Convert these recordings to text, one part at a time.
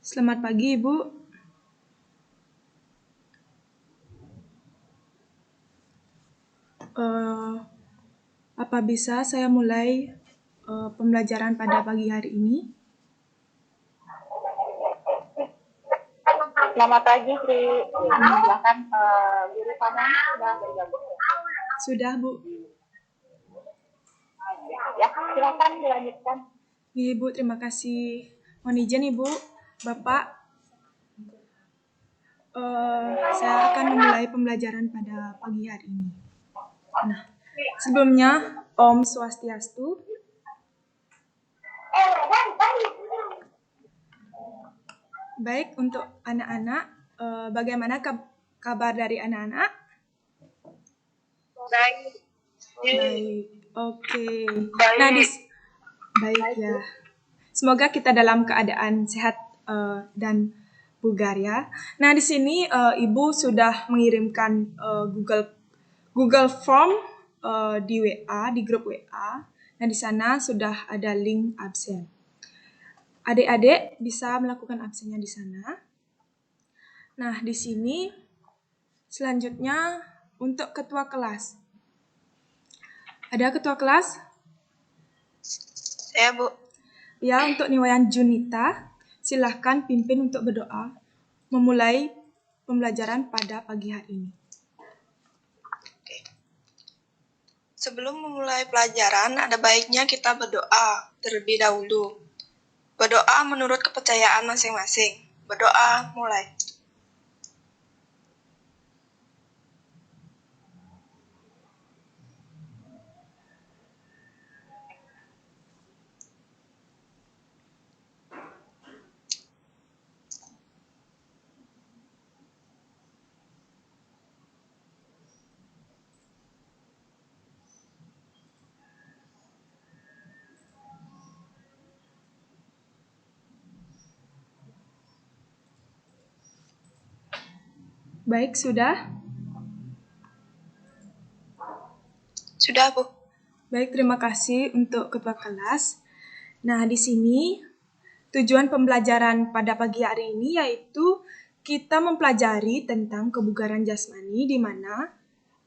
Selamat pagi, Ibu. Apa bisa saya mulai pembelajaran pada pagi hari ini? Selamat pagi, Sri. Silakan guru kamu sudah bergabung. Sudah, Bu. Ya, silakan dilanjutkan. Ibu, terima kasih. Mohon izin, Ibu, Bapak. Saya akan memulai pembelajaran pada pagi hari ini. Nah, sebelumnya, Om Swastiastu. Baik, untuk anak-anak, bagaimana kabar dari anak-anak? Baik. Baik, oke. Nah, baik ya. Semoga kita dalam keadaan sehat dan bugar ya. Nah, di sini Ibu sudah mengirimkan Google Form di WA, di grup WA. Nah, di sana sudah ada link absen. Adik-adik bisa melakukan absennya di sana. Nah, di sini selanjutnya untuk ketua kelas. Ada ketua kelas? Saya, Bu. Ya, untuk Niwayan Junita, silahkan pimpin untuk berdoa memulai pembelajaran pada pagi hari ini. Sebelum memulai pelajaran, ada baiknya kita berdoa terlebih dahulu. Berdoa menurut kepercayaan masing-masing. Berdoa, mulai. Baik, sudah? Sudah, Bu. Baik, terima kasih untuk ketua kelas. Nah, di sini tujuan pembelajaran pada pagi hari ini yaitu kita mempelajari tentang kebugaran jasmani di mana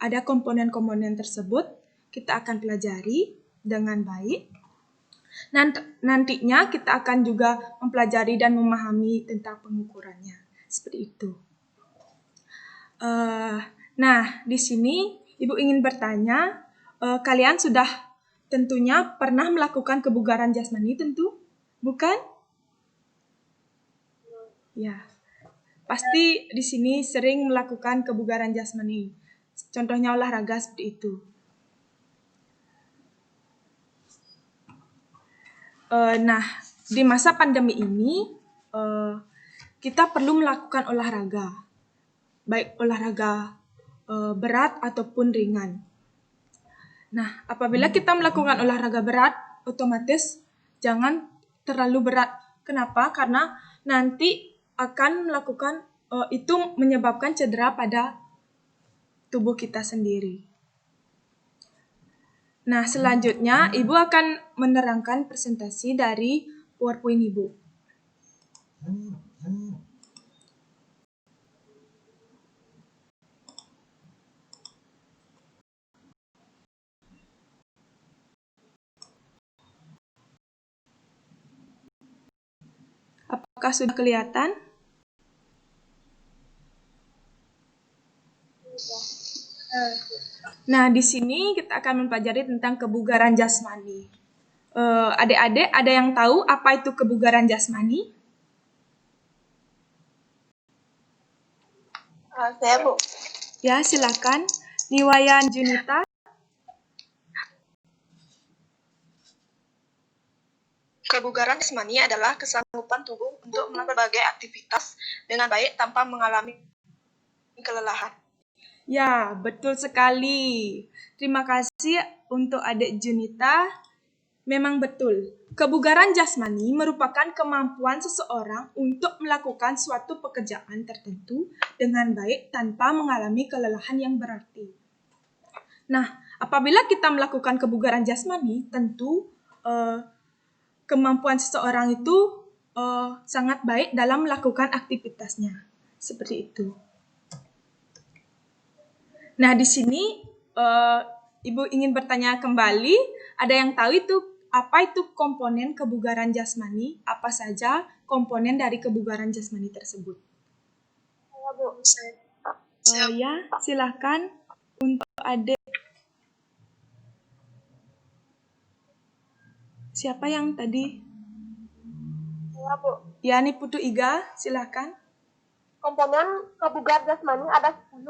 ada komponen-komponen tersebut kita akan pelajari dengan baik. Nantinya kita akan juga mempelajari dan memahami tentang pengukurannya. Seperti itu. Nah, di sini Ibu ingin bertanya, kalian sudah tentunya pernah melakukan kebugaran jasmani tentu? Bukan? Ya. Pasti di sini sering melakukan kebugaran jasmani. Contohnya olahraga seperti itu. Nah, di masa pandemi ini kita perlu melakukan olahraga, baik olahraga berat ataupun ringan. Nah, apabila kita melakukan olahraga berat, otomatis jangan terlalu berat. Kenapa? Karena nanti akan melakukan itu menyebabkan cedera pada tubuh kita sendiri. Nah, selanjutnya Ibu akan menerangkan presentasi dari PowerPoint Ibu. Apakah sudah kelihatan? Nah, di sini kita akan mempelajari tentang kebugaran jasmani. Adik-adik, ada yang tahu apa itu kebugaran jasmani? Saya, Bu. Ya, silakan. Niwayan Junita. Kebugaran jasmani adalah kesanggupan tubuh untuk melakukan berbagai aktivitas dengan baik tanpa mengalami kelelahan. Ya, betul sekali. Terima kasih untuk adik Junita. Memang betul. Kebugaran jasmani merupakan kemampuan seseorang untuk melakukan suatu pekerjaan tertentu dengan baik tanpa mengalami kelelahan yang berarti. Nah, apabila kita melakukan kebugaran jasmani, tentu kemampuan seseorang itu sangat baik dalam melakukan aktivitasnya. Seperti itu. Nah, di sini Ibu ingin bertanya kembali, ada yang tahu itu apa itu komponen kebugaran jasmani? Apa saja komponen dari kebugaran jasmani tersebut? Saya, Bu. Ya, silakan untuk adik. Siapa yang tadi? Saya, Bu. Ya, ini Putu Iga, silakan. Komponen kebugaran jasmani ada 10.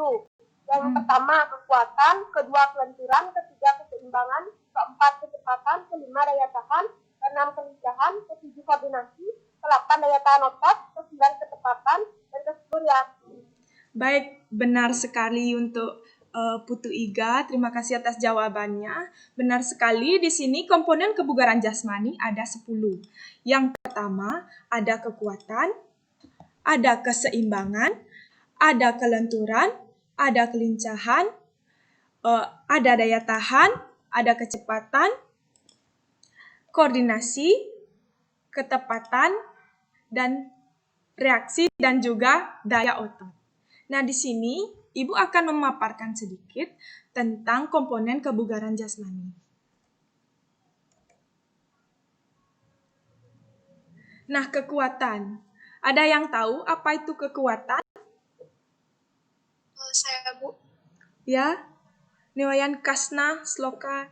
Yang pertama kekuatan, kedua kelenturan, ketiga keseimbangan, keempat kecepatan, kelima daya tahan, keenam kelincahan, ketujuh koordinasi, ke-8 daya tahan otot, ke-9 ketepatan, dan ke-10 reaksi. Baik, benar sekali untuk Putu Iga. Terima kasih atas jawabannya. Benar sekali, di sini komponen kebugaran jasmani ada 10. Yang pertama, ada kekuatan, ada keseimbangan, ada kelenturan, ada kelincahan, ada daya tahan, ada kecepatan, koordinasi, ketepatan, dan reaksi, dan juga daya otot. Nah, di sini Ibu akan memaparkan sedikit tentang komponen kebugaran jasmani. Nah, kekuatan. Ada yang tahu apa itu kekuatan? Saya, Bu. Ya, Niwayan Kasna Sloka.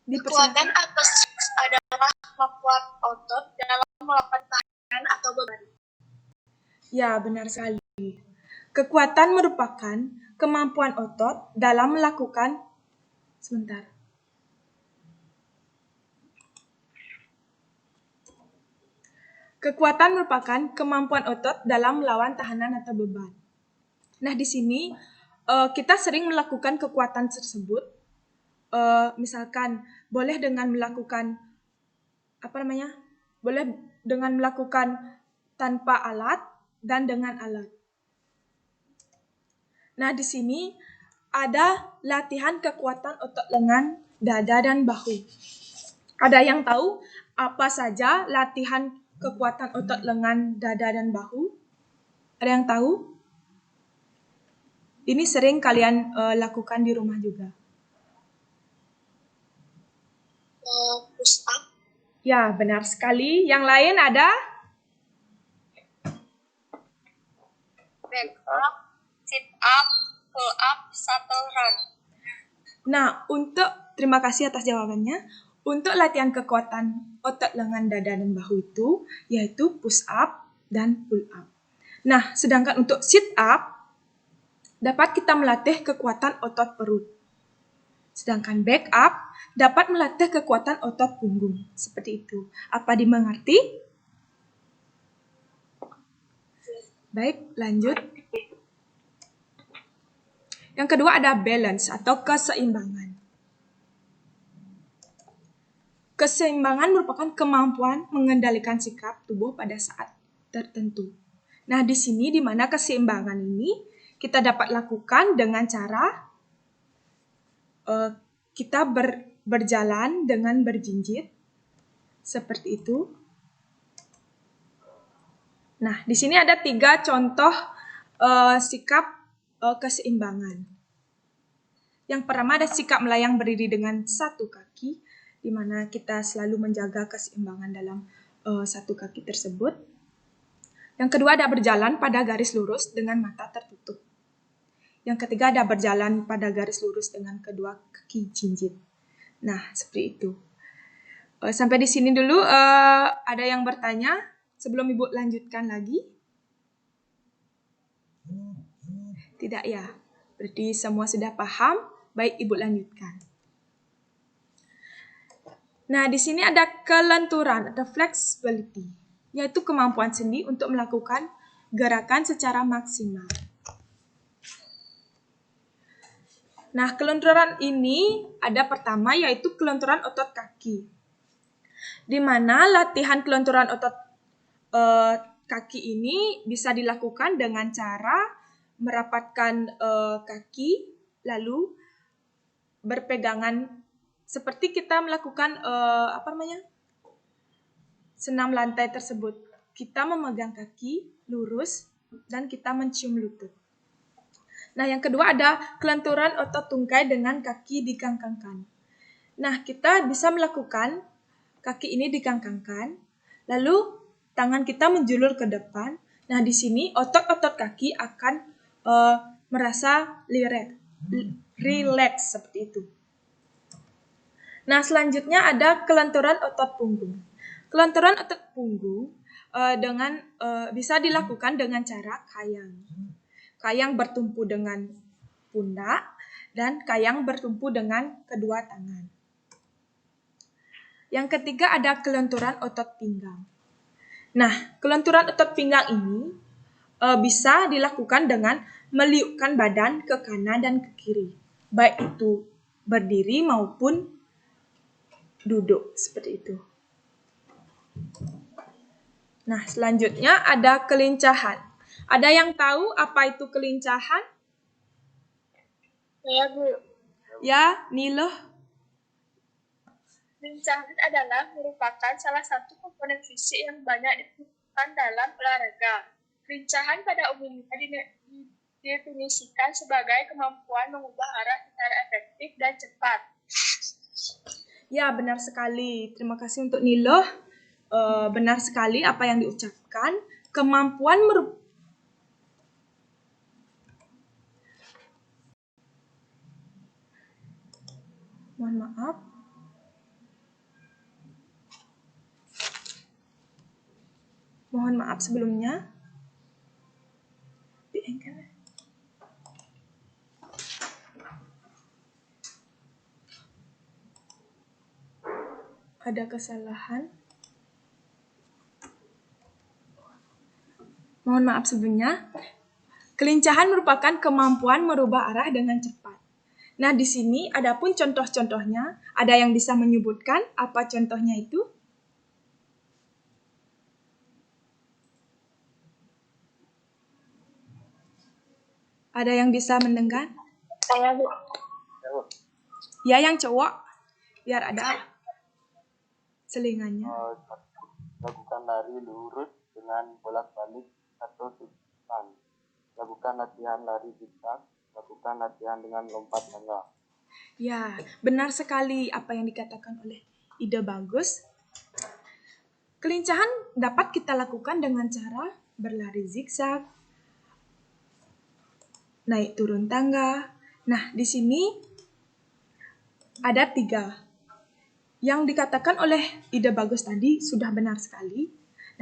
Kekuatan atau strength adalah kemampuan otot dalam melakukan tahanan atau beban. Ya, benar sekali. Kekuatan merupakan kemampuan otot dalam melakukan Kekuatan merupakan kemampuan otot dalam melawan tahanan atau beban. Nah, di sini kita sering melakukan kekuatan tersebut. Misalkan boleh dengan melakukan boleh dengan melakukan tanpa alat dan dengan alat. Nah, di sini ada latihan kekuatan otot lengan, dada, dan bahu. Ada yang tahu apa saja latihan kekuatan otot lengan, dada, dan bahu? Ada yang tahu? Ini sering kalian lakukan di rumah juga. Push up. Ya, benar sekali. Yang lain ada? Back up, sit up, pull up, shuttle run. Nah, terima kasih atas jawabannya. Untuk latihan kekuatan otot lengan, dada, dan bahu itu, yaitu push up dan pull up. Nah, sedangkan untuk sit up, dapat kita melatih kekuatan otot perut. Sedangkan back up, dapat melatih kekuatan otot punggung. Seperti itu. Apa dimengerti? Baik, lanjut. Yang kedua ada balance atau keseimbangan. Keseimbangan merupakan kemampuan mengendalikan sikap tubuh pada saat tertentu. Nah, di sini di mana keseimbangan ini kita dapat lakukan dengan cara kita berjalan dengan berjinjit seperti itu. Nah, di sini ada 3 contoh sikap keseimbangan. Yang pertama ada sikap melayang berdiri dengan satu kaki, di mana kita selalu menjaga keseimbangan dalam satu kaki tersebut. Yang kedua ada berjalan pada garis lurus dengan mata tertutup. Yang ketiga ada berjalan pada garis lurus dengan kedua kaki jinjit. Nah, seperti itu. Sampai di sini dulu. Ada yang bertanya sebelum Ibu lanjutkan lagi? Tidak ya? Berarti semua sudah paham? Baik, Ibu lanjutkan. Nah, di sini ada kelenturan atau flexibility, yaitu kemampuan sendi untuk melakukan gerakan secara maksimal. Nah, kelenturan ini ada pertama yaitu kelenturan otot kaki, di mana latihan kelenturan otot kaki ini bisa dilakukan dengan cara merapatkan kaki, lalu berpegangan seperti kita melakukan senam lantai tersebut. Kita memegang kaki lurus dan kita mencium lutut. Nah, yang kedua ada kelenturan otot tungkai dengan kaki dikangkangkan. Nah, kita bisa melakukan kaki ini dikangkangkan, lalu tangan kita menjulur ke depan. Nah, di sini otot-otot kaki akan merasa relax seperti itu. Nah, selanjutnya ada kelenturan otot punggung. Kelenturan otot punggung bisa dilakukan dengan cara kayang. Kayang bertumpu dengan pundak dan kayang bertumpu dengan kedua tangan. Yang ketiga ada kelenturan otot pinggang. Nah, kelenturan otot pinggang ini bisa dilakukan dengan meliukkan badan ke kanan dan ke kiri, baik itu berdiri maupun duduk seperti itu. Nah, selanjutnya ada kelincahan. Ada yang tahu apa itu kelincahan? Saya Bu. Ya, Niloh. Kelincahan adalah merupakan salah satu komponen fisik yang banyak dibutuhkan dalam olahraga. Kelincahan pada umumnya didefinisikan sebagai kemampuan mengubah arah secara efektif dan cepat. Ya, benar sekali. Terima kasih untuk Niloh. Benar sekali apa yang diucapkan. Kemampuan Mohon maaf. Mohon maaf sebelumnya. Ada kesalahan. Mohon maaf sebelumnya. Kelincahan merupakan kemampuan merubah arah dengan cepat. Nah, di sini adapun contoh-contohnya, ada yang bisa menyebutkan apa contohnya itu? Ada yang bisa mendengar? Saya Bu. Ya, yang cowok. Biar ada selingannya. Lakukan lari lurus dengan bolak-balik atau simpan. Lakukan latihan lari zigzag. Lakukan latihan dengan lompat tangga. Ya, benar sekali apa yang dikatakan oleh Ide Bagus. Kelincahan dapat kita lakukan dengan cara berlari zigzag, naik turun tangga. Nah, di sini ada 3. Yang dikatakan oleh Ide Bagus tadi sudah benar sekali.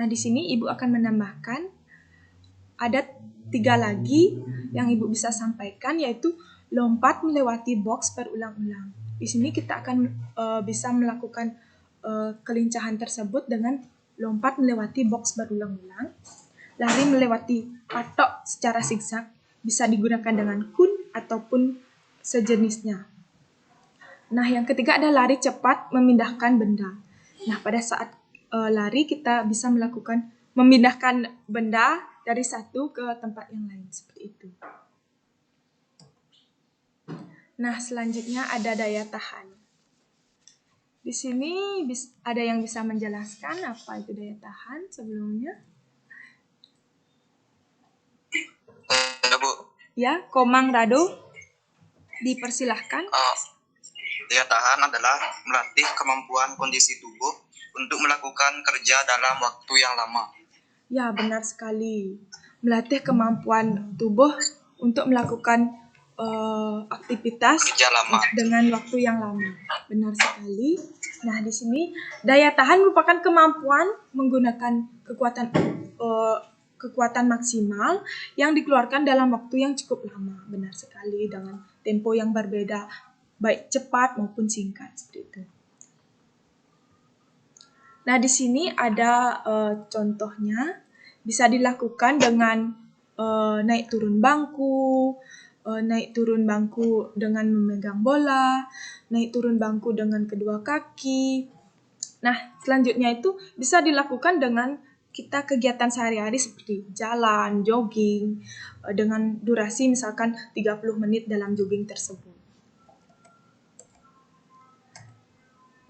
Nah, di sini Ibu akan menambahkan ada 3 lagi yang Ibu bisa sampaikan, yaitu lompat melewati box berulang-ulang. Di sini kita akan bisa melakukan kelincahan tersebut dengan lompat melewati box berulang-ulang. Lari melewati patok secara zigzag bisa digunakan dengan kun ataupun sejenisnya. Nah, yang ketiga ada lari cepat memindahkan benda. Nah, pada saat lari kita bisa melakukan memindahkan benda dari satu ke tempat yang lain seperti itu. Nah, selanjutnya ada daya tahan. Di sini ada yang bisa menjelaskan apa itu daya tahan sebelumnya? Ya, Bu. Ya, Komang Rado, dipersilahkan. Daya tahan adalah melatih kemampuan kondisi tubuh untuk melakukan kerja dalam waktu yang lama. Ya, benar sekali. Melatih kemampuan tubuh untuk melakukan aktivitas Kerja lama. dengan waktu yang lama. Benar sekali. Nah, di sini daya tahan merupakan kemampuan menggunakan kekuatan maksimal yang dikeluarkan dalam waktu yang cukup lama. Benar sekali, dengan tempo yang berbeda, baik cepat maupun singkat seperti itu. Nah, di sini ada contohnya, bisa dilakukan dengan naik turun bangku, naik turun bangku dengan memegang bola, naik turun bangku dengan kedua kaki. Nah, selanjutnya itu bisa dilakukan dengan kita kegiatan sehari-hari seperti jalan, jogging, dengan durasi misalkan 30 menit dalam jogging tersebut.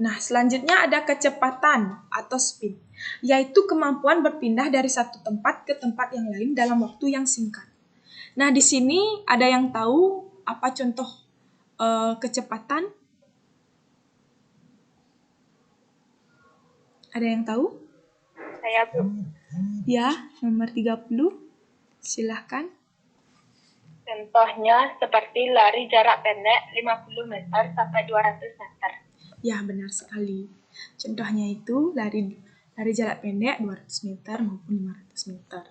Nah, selanjutnya ada kecepatan atau speed, yaitu kemampuan berpindah dari satu tempat ke tempat yang lain dalam waktu yang singkat. Nah, di sini ada yang tahu apa contoh kecepatan? Ada yang tahu? Saya, Bu. Ya, nomor 30. Silahkan. Contohnya seperti lari jarak pendek 50 meter sampai 200 meter. Ya, benar sekali. Contohnya itu lari jarak pendek 200 meter maupun 500 meter.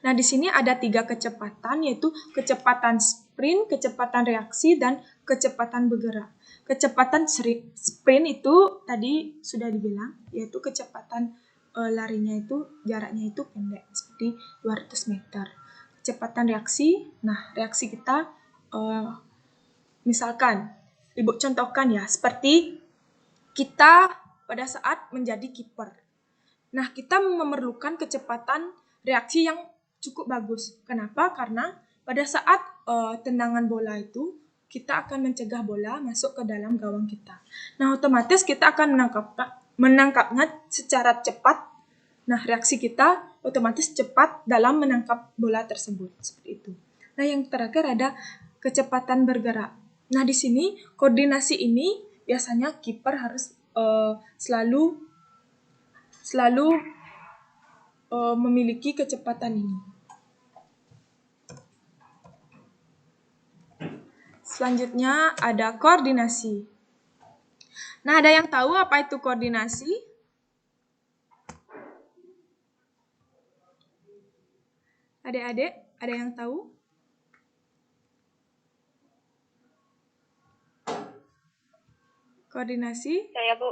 Nah, di sini ada 3 kecepatan, yaitu kecepatan sprint, kecepatan reaksi, dan kecepatan bergerak. Kecepatan sprint itu tadi sudah dibilang, yaitu kecepatan larinya itu, jaraknya itu pendek, seperti 200 meter. Kecepatan reaksi, nah reaksi kita, misalkan, Ibu contohkan ya, seperti kita pada saat menjadi kiper. Nah, kita memerlukan kecepatan reaksi yang cukup bagus. Kenapa? Karena pada saat tendangan bola itu, kita akan mencegah bola masuk ke dalam gawang kita. Nah, otomatis kita akan menangkapnya secara cepat. Nah, reaksi kita otomatis cepat dalam menangkap bola tersebut. Seperti itu. Nah, yang terakhir ada kecepatan bergerak. Nah, di sini koordinasi ini biasanya kiper harus selalu memiliki kecepatan ini. Selanjutnya ada koordinasi. Nah, ada yang tahu apa itu koordinasi? Adik-adik, ada yang tahu? Koordinasi? Saya, Bu.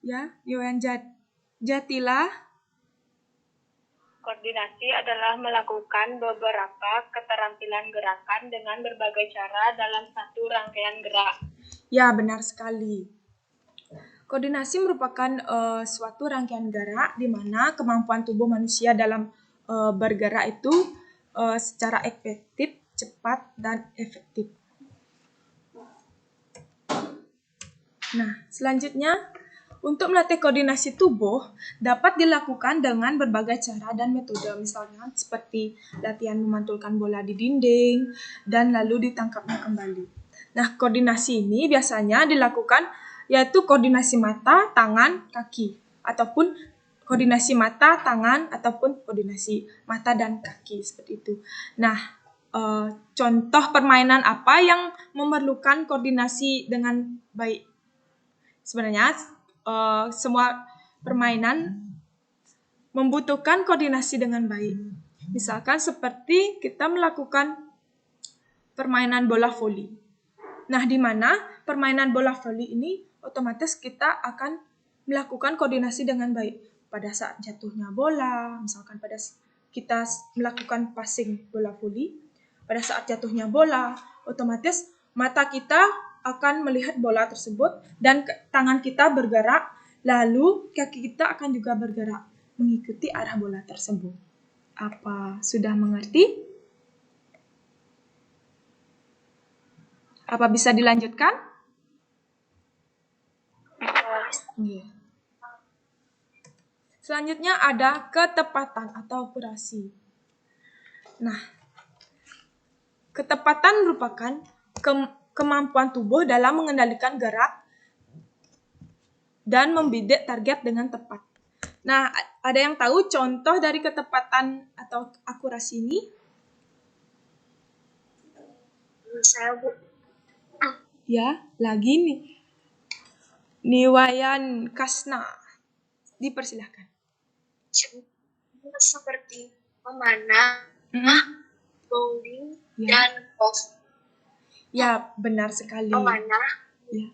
Ya, Yohan Jatila. Koordinasi adalah melakukan beberapa keterampilan gerakan dengan berbagai cara dalam satu rangkaian gerak. Ya, benar sekali. Koordinasi merupakan suatu rangkaian gerak di mana kemampuan tubuh manusia dalam bergerak itu secara efektif, cepat, dan efektif. Nah, selanjutnya, untuk melatih koordinasi tubuh dapat dilakukan dengan berbagai cara dan metode, misalnya seperti latihan memantulkan bola di dinding dan lalu ditangkapnya kembali. Nah, koordinasi ini biasanya dilakukan yaitu koordinasi mata, tangan, kaki, ataupun koordinasi mata, tangan, ataupun koordinasi mata dan kaki, seperti itu. Nah, contoh permainan apa yang memerlukan koordinasi dengan baik? Sebenarnya semua permainan membutuhkan koordinasi dengan baik. Misalkan seperti kita melakukan permainan bola voli. Nah, di mana permainan bola voli ini otomatis kita akan melakukan koordinasi dengan baik. Pada saat jatuhnya bola, misalkan pada kita melakukan passing bola voli, pada saat jatuhnya bola, otomatis mata kita akan melihat bola tersebut dan tangan kita bergerak, lalu kaki kita akan juga bergerak mengikuti arah bola tersebut. Apa sudah mengerti? Apa bisa dilanjutkan? Yeah. Selanjutnya ada ketepatan atau akurasi. Nah, ketepatan merupakan kemampuan tubuh dalam mengendalikan gerak dan membidik target dengan tepat. Nah, ada yang tahu contoh dari ketepatan atau akurasi ini? Saya, Bu. Ya, lagi nih. Niwayan Kasna. Dipersilahkan. Seperti memanah, bowling, Ya. dan golf. Ya, benar sekali. Memanah, Ya.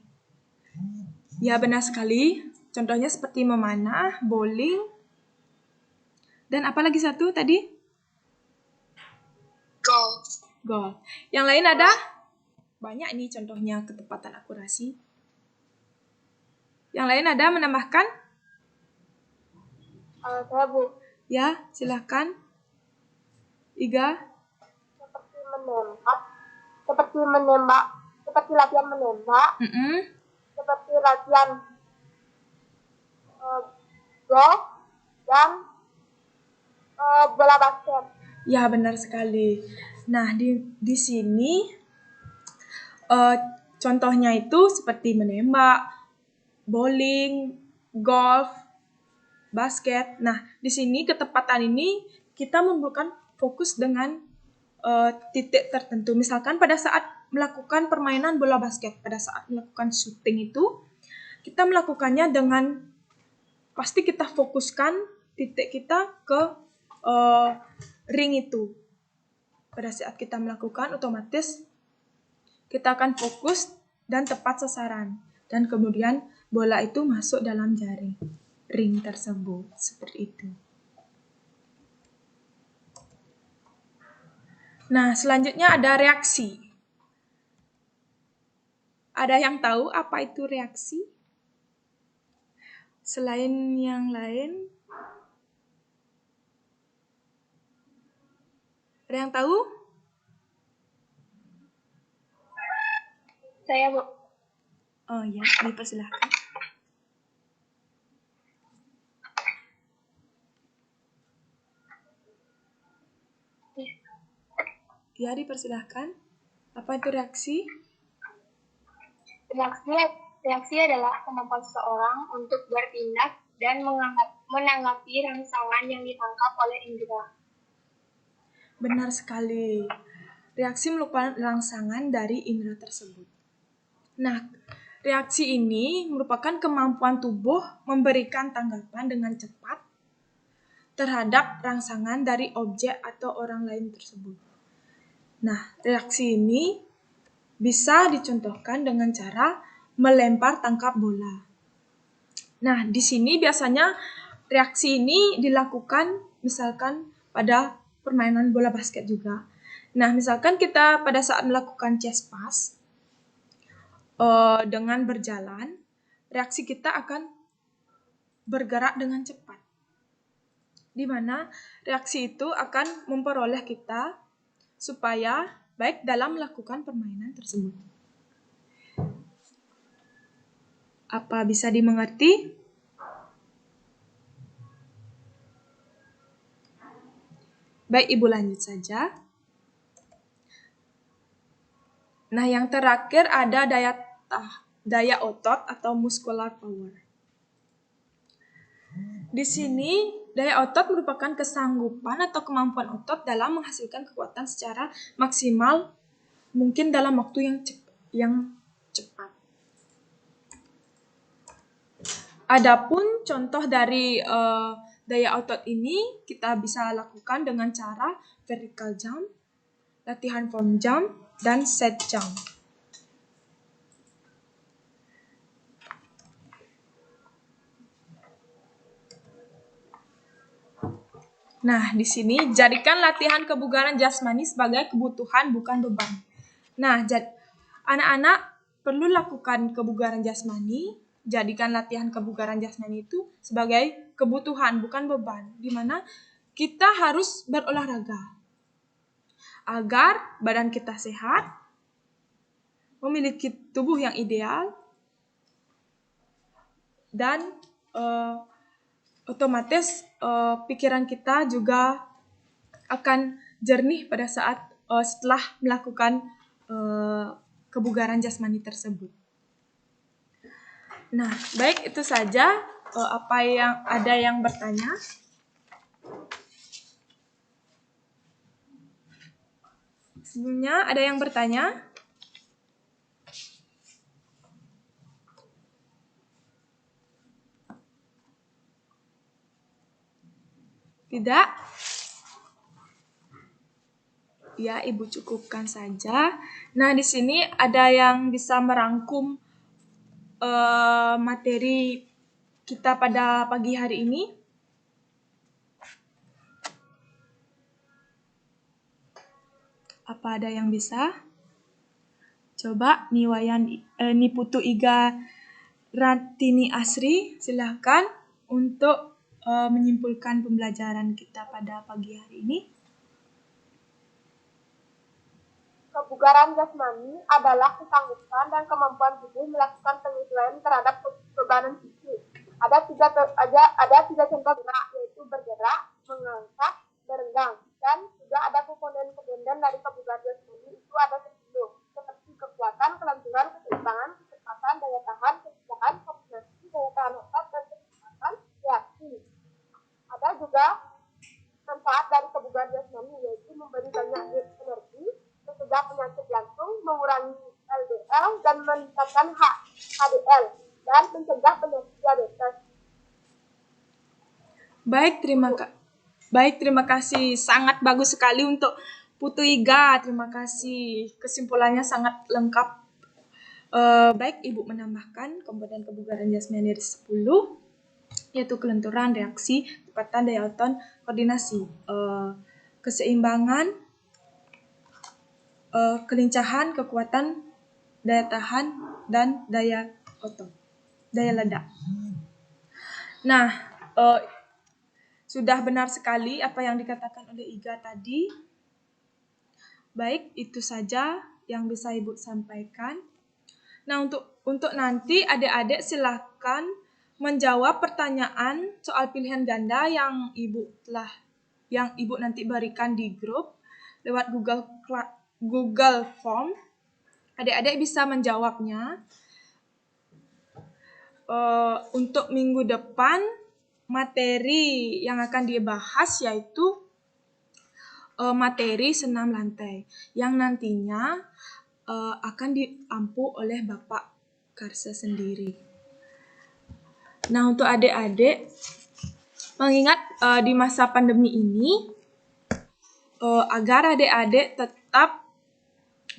Ya, benar sekali. Contohnya seperti memanah, bowling, dan apa lagi satu tadi? golf. Golf. Yang lain ada? Banyak nih contohnya ketepatan akurasi. Yang lain ada menambahkan? Saya, Bu. Ya, silahkan. Iga? Seperti menembak, seperti latihan menembak, seperti latihan golf dan bola basket. Ya, benar sekali. Nah, di sini contohnya itu seperti menembak, bowling, golf, basket. Nah, di sini ketepatan ini kita memerlukan fokus dengan titik tertentu. Misalkan pada saat melakukan permainan bola basket, pada saat melakukan shooting itu, kita melakukannya dengan pasti kita fokuskan titik kita ke ring itu. Pada saat kita melakukan, otomatis kita akan fokus dan tepat sasaran. Dan kemudian bola itu masuk dalam jaring ring tersebut. Seperti itu. Nah, selanjutnya ada reaksi. Ada yang tahu apa itu reaksi? Selain yang lain, ada yang tahu? Saya, Bu. Oh ya, dipersilahkan. Ya, dipersilahkan. Apa itu reaksi? Reaksi adalah kemampuan seseorang untuk bertindak dan menanggapi rangsangan yang ditangkap oleh indera. Benar sekali. Reaksi merupakan rangsangan dari indera tersebut. Nah, reaksi ini merupakan kemampuan tubuh memberikan tanggapan dengan cepat terhadap rangsangan dari objek atau orang lain tersebut. Nah, reaksi ini bisa dicontohkan dengan cara melempar tangkap bola. Nah, di sini biasanya reaksi ini dilakukan misalkan pada permainan bola basket juga. Nah, misalkan kita pada saat melakukan chest pass, dengan berjalan, reaksi kita akan bergerak dengan cepat. Di mana reaksi itu akan memperoleh kita supaya baik dalam melakukan permainan tersebut. Apa bisa dimengerti? Baik, Ibu lanjut saja. Nah, yang terakhir ada daya otot atau muscular power. Di sini, daya otot merupakan kesanggupan atau kemampuan otot dalam menghasilkan kekuatan secara maksimal mungkin dalam waktu yang cepat. Adapun contoh dari daya otot ini kita bisa lakukan dengan cara vertical jump, latihan form jump, dan set jump. Nah, di sini jadikan latihan kebugaran jasmani sebagai kebutuhan bukan beban. Nah, anak-anak perlu lakukan kebugaran jasmani, jadikan latihan kebugaran jasmani itu sebagai kebutuhan bukan beban, di mana kita harus berolahraga agar badan kita sehat, memiliki tubuh yang ideal, dan otomatis pikiran kita juga akan jernih pada saat setelah melakukan kebugaran jasmani tersebut. Nah, baik itu saja. Ada yang bertanya? Sebelumnya ada yang bertanya? Tidak? Ya, Ibu cukupkan saja. Nah, di sini ada yang bisa merangkum materi kita pada pagi hari ini? Apa ada yang bisa? Coba Niputu Iga Ratini Asri, silahkan untuk menyimpulkan pembelajaran kita pada pagi hari ini. Kebugaran jasmani adalah kesanggupan dan kemampuan tubuh melakukan penyesuaian terhadap bebanan fisik. Ada tiga contoh gerak, yaitu bergerak, mengangkat, berenggang. Dan juga ada komponen-komponen dari kebugaran jasmani itu ada 10, seperti kekuatan, kelenturan, keseimbangan, kecepatan, daya tahan, kesiapan, koordinasi, daya tahan otot, dan kecepatan reaksi. Ada juga manfaat dari kebugaran jasmani, yaitu memberi banyak energi, mencegah penyakit jantung, mengurangi LDL, dan meningkatkan HDL, dan mencegah penyakit diabetes. Baik, terima kasih. Sangat bagus sekali untuk Putu Iga. Terima kasih. Kesimpulannya sangat lengkap. Baik, Ibu menambahkan komponen kebugaran jasmani dari 10, yaitu kelenturan, reaksi, kecepatan, daya otot, koordinasi, keseimbangan, kelincahan, kekuatan, daya tahan, dan daya otot, daya ledak. Nah, sudah benar sekali apa yang dikatakan oleh Iga tadi. Baik, itu saja yang bisa Ibu sampaikan. Nah, untuk nanti adik-adik silakan menjawab pertanyaan soal pilihan ganda yang Ibu nanti berikan di grup lewat Google Form. Adik-adik bisa menjawabnya. Untuk minggu depan materi yang akan dibahas yaitu materi senam lantai yang nantinya akan diampu oleh Bapak Karsa sendiri. Nah, untuk adik-adik, mengingat di masa pandemi ini, agar adik-adik tetap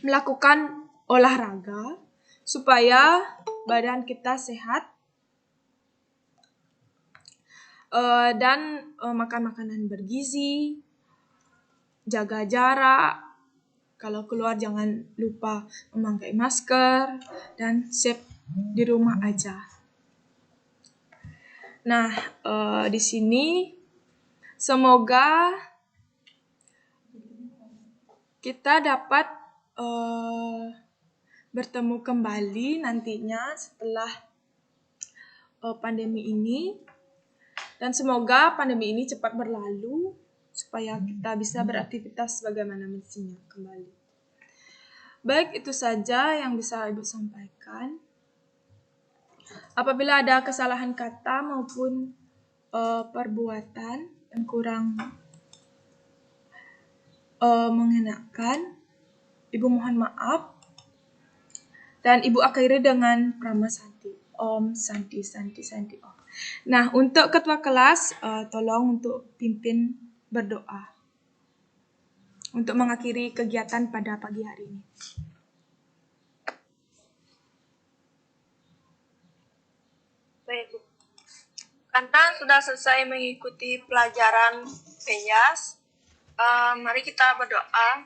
melakukan olahraga supaya badan kita sehat, dan makan makanan bergizi, jaga jarak, kalau keluar jangan lupa memakai masker, dan safe di rumah aja. Nah, di sini semoga kita dapat bertemu kembali nantinya setelah pandemi ini, dan semoga pandemi ini cepat berlalu supaya kita bisa beraktivitas sebagaimana mestinya kembali. Baik, itu saja yang bisa Ibu sampaikan. Apabila ada kesalahan kata maupun perbuatan yang kurang mengenakan, Ibu mohon maaf. Dan Ibu akhiri dengan Prama Santi. Om Santi Santi Santi Om. Nah, untuk ketua kelas, tolong untuk pimpin berdoa untuk mengakhiri kegiatan pada pagi hari ini. Baik, Bu. Karena sudah selesai mengikuti pelajaran PEAS, mari kita berdoa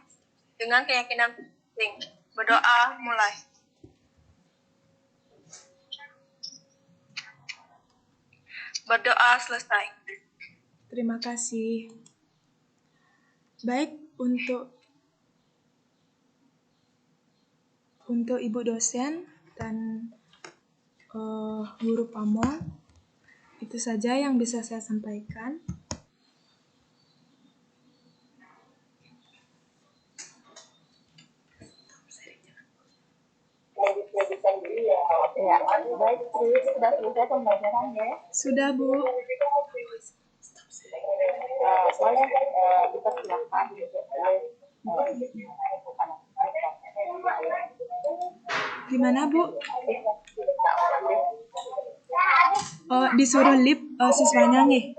dengan keyakinan penting. Berdoa mulai. Berdoa selesai. Terima kasih. Baik, untuk Ibu dosen dan guru pamong, itu saja yang bisa saya sampaikan. Ya, baik, sudah selesai pembelajaran ya. Sudah, Bu. Boleh dipersilakan Gimana, Bu? Disuruh lip siswanya nih.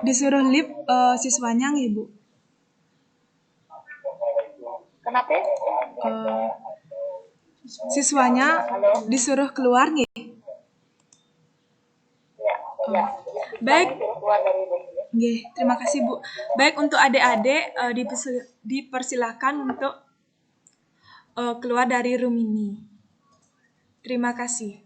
Disuruh lip siswanya nih, Bu. Kenapa? Siswanya disuruh keluar nih. Baik. Nggih, terima kasih, Bu. Baik, untuk adik-adik dipersilakan untuk keluar dari room ini. Terima kasih.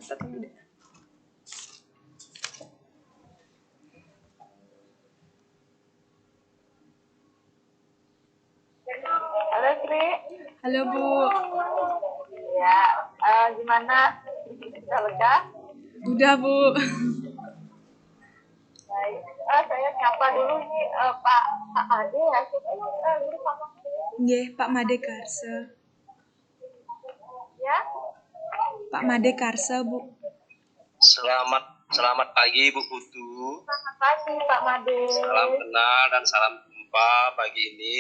Start dulu deh. Halo Sri. Halo Bu. Ya, gimana? Sudah lega? Udah Bu. Baik. Saya nyapa dulu nih Pak Ade ya. Guru Pak Nggih, Pak Made Karsa. ya. Pak Made Karsa Bu. Selamat pagi Bu Putu. Selamat pagi Pak Made. Salam kenal dan salam jumpa pagi ini.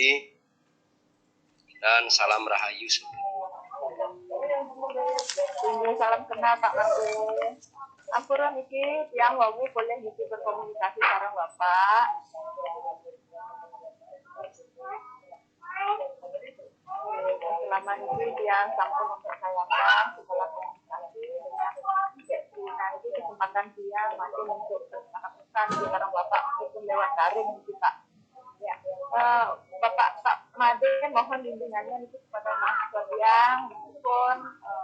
Dan salam rahayu semua. Ini salam kenal Pak Made. Ampura niki tiang wawu boleh niki berkomunikasi sareng Bapak. Selama ini tiang sampun mempercayakan segala komunikasi dengan nah itu kesempatan tiang masih untuk bercakap-cakap di sareng Bapak meskipun lewat daring niki Pak. Ya, Bapak Pak Made mohon bimbingannya niki kepada mahasiswa tiang meskipun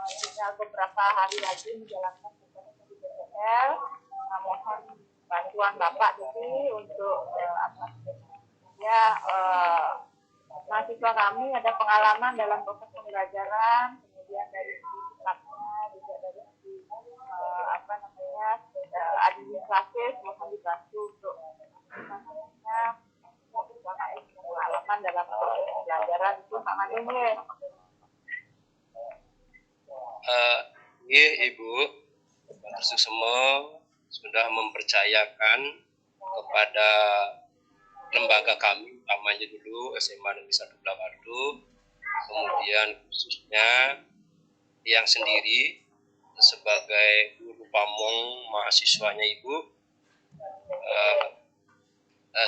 tinggal beberapa hari lagi menjalankan tugas di DPR. Mohon bantuan Bapak niki untuk mahasiswa kami ada pengalaman dalam proses pembelajaran, kemudian dari segi sikapnya, juga dari segi administratif, mohon dibantu untuk pengalaman dalam proses pembelajaran itu Pak Made. Ibu, Pak Susemo sudah mempercayakan kepada lembaga kami, utamanya dulu SMA Negeri 1 Belah Batu, kemudian khususnya yang sendiri sebagai guru pamong mahasiswanya Ibu,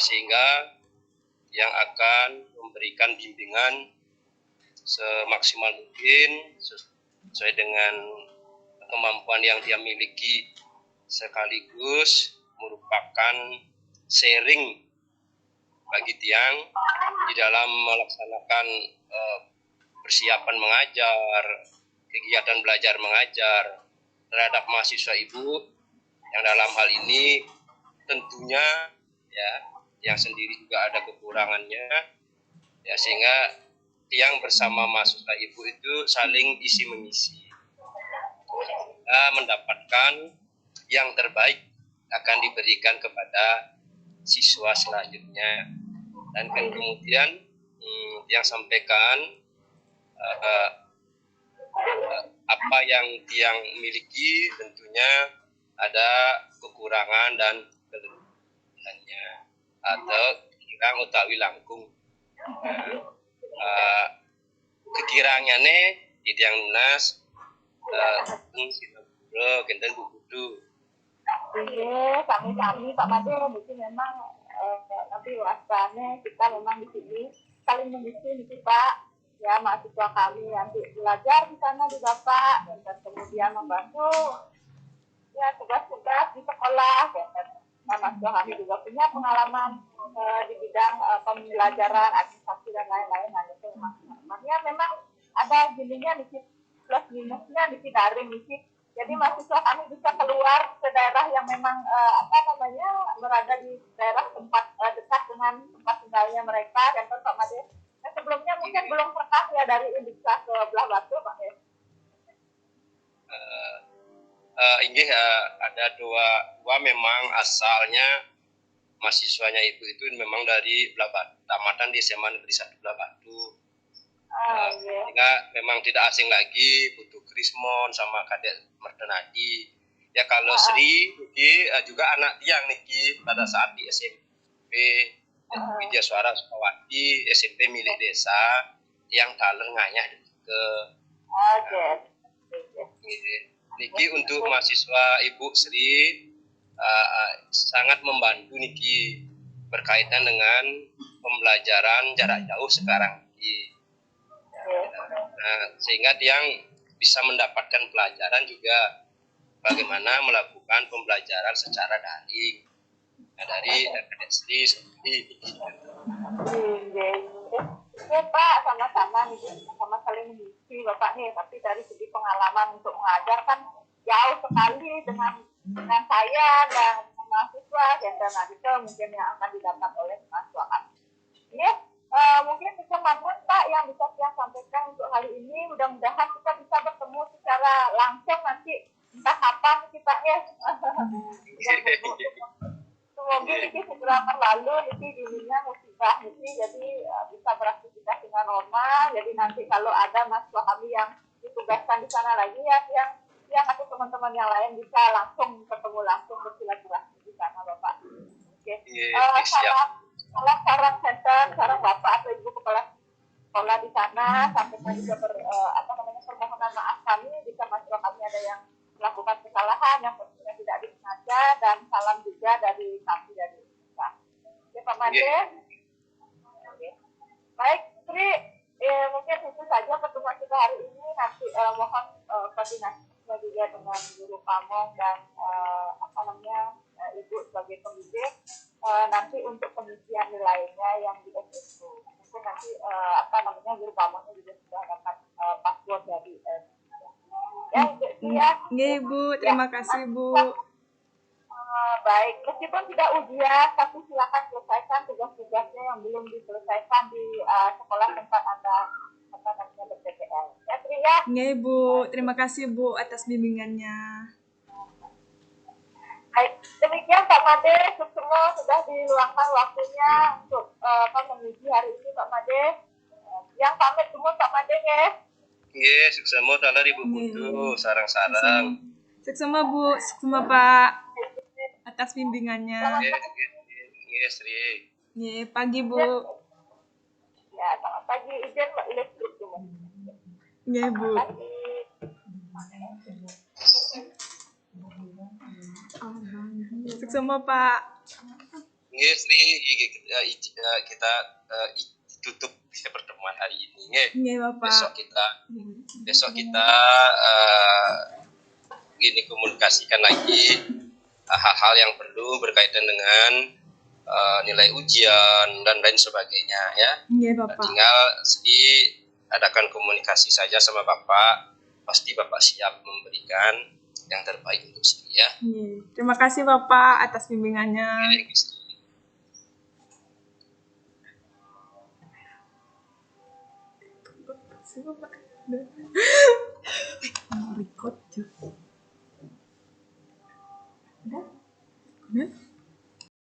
sehingga yang akan memberikan bimbingan semaksimal mungkin sesuai dengan kemampuan yang dia miliki, sekaligus merupakan sharing bagi tiang di dalam melaksanakan persiapan mengajar, kegiatan belajar mengajar terhadap mahasiswa Ibu yang dalam hal ini tentunya ya yang sendiri juga ada kekurangannya ya, sehingga tiang bersama mahasiswa Ibu itu saling isi mengisi. Mendapatkan yang terbaik akan diberikan kepada siswa selanjutnya. Dan kemudian yang sampaikan apa yang tiang miliki tentunya ada kekurangan dan kelebihannya atau kirang utawi langkung. Kekirangannya di tiang lunas sinaburo genten bukudu. Iya, kami Pak Made mungkin memang nanti waspadanya kita memang di sini saling mengisi nih Pak, ya mahasiswa kami nanti belajar di sana di Bapak dan kemudian membantu ya tugas-tugas di sekolah. Nah, mahasiswa kami juga punya pengalaman di bidang pembelajaran, administrasi dan lain-lain. Nah itu memang ada gininya nih plus minusnya di daring nih. Jadi mahasiswa kami bisa keluar ke daerah yang memang berada di daerah tempat dekat dengan tempat tinggalnya mereka dan Pak Made. Nah, sebelumnya mungkin belum pernah ya dari Indika ke Belah Batu Pak ya. Ini ada dua memang asalnya mahasiswanya itu memang dari Belah Batu, tamatan di SMA Negeri 1 Belah Batu. Sehingga memang tidak asing lagi Putu Krismon sama Kadek Mertenadi. Ya kalau Sri Niki juga anak tiang Niki pada saat di SMP Widya Suara Sukawati, SMP milik desa yang taler nganyah ke Niki untuk mahasiswa Ibu Sri sangat membantu Niki berkaitan dengan pembelajaran jarak jauh sekarang Niki. Nah, sehingga tiang bisa mendapatkan pelajaran juga bagaimana melakukan pembelajaran secara daring. Nah, dari Sri sendiri. Ya Pak, sama-sama nih, sama saling mengisi Bapak nih. Tapi dari segi pengalaman untuk mengajar kan jauh sekali dengan saya dan mahasiswa gender radikal mungkin yang akan didapat oleh mahasiswa kami. Ini mungkin bisa Mahmud Pak yang bisa saya sampaikan untuk hari ini. Mudah-mudahan kita bisa bertemu secara langsung nanti entah kapan kita semoga ini segera berlalu ini dulunya musibah ini jadi bisa beraktivitas dengan normal. Jadi nanti kalau ada mahasiswa kami yang ditugaskan di sana lagi yang atau teman-teman yang lain bisa langsung ketemu langsung bersilaturahmi di sana Bapak. Oke. Sarang center, sarang Bapak atau Ibu Kepala Sekolah di sana sampaikan juga permohonan maaf kami jika mahasiswa kami ada yang melakukan kesalahan yang tentunya tidak disengaja dan salam juga dari kami dari Indonesia. Oke Pak Made. Oke. Baik, Tri, mungkin itu saja pertemuan kita hari ini. Nanti mohon koordinasi juga dengan Guru Pamong dan Ibu sebagai pembimbing. Nanti untuk pengisian nilainya yang di SSU. Mungkin nanti Guru Pamongnya juga sudah dapat password dari ya, Nggih, Bu. Terima kasih, Bu. Baik, meskipun tidak ujian, tapi silakan selesaikan tugas-tugasnya yang belum diselesaikan di sekolah tempat Anda ber-PTL. Ya, Tri ya. Nggih, Bu. Terima kasih, Bu, atas bimbingannya. Baik, demikian Pak Made, semua sudah diluangkan waktunya untuk menguji hari ini Pak Made. Yang pamit semua Pak Made ya. Nggih, suksema tanda Ibu Putu, sarang-sarang. Suksema Bu, suksema Pak atas bimbingannya. Nggih, Sri. Nggih, pagi Bu. Ya, selamat pagi. Izin Mbak Lestri dulu. Nggih, Bu. Suksema Pak. Nggih, Sri, kita tutup pertemuan hari ini. Nggih, Bapak. Besok kita ini komunikasikan lagi hal-hal yang perlu berkaitan dengan nilai ujian dan lain sebagainya ya. Nggih, Bapak. Tinggal adakan komunikasi saja sama Bapak, pasti Bapak siap memberikan yang terbaik untuk Sri ya. Terima kasih Bapak atas bimbingannya. Record. Udah?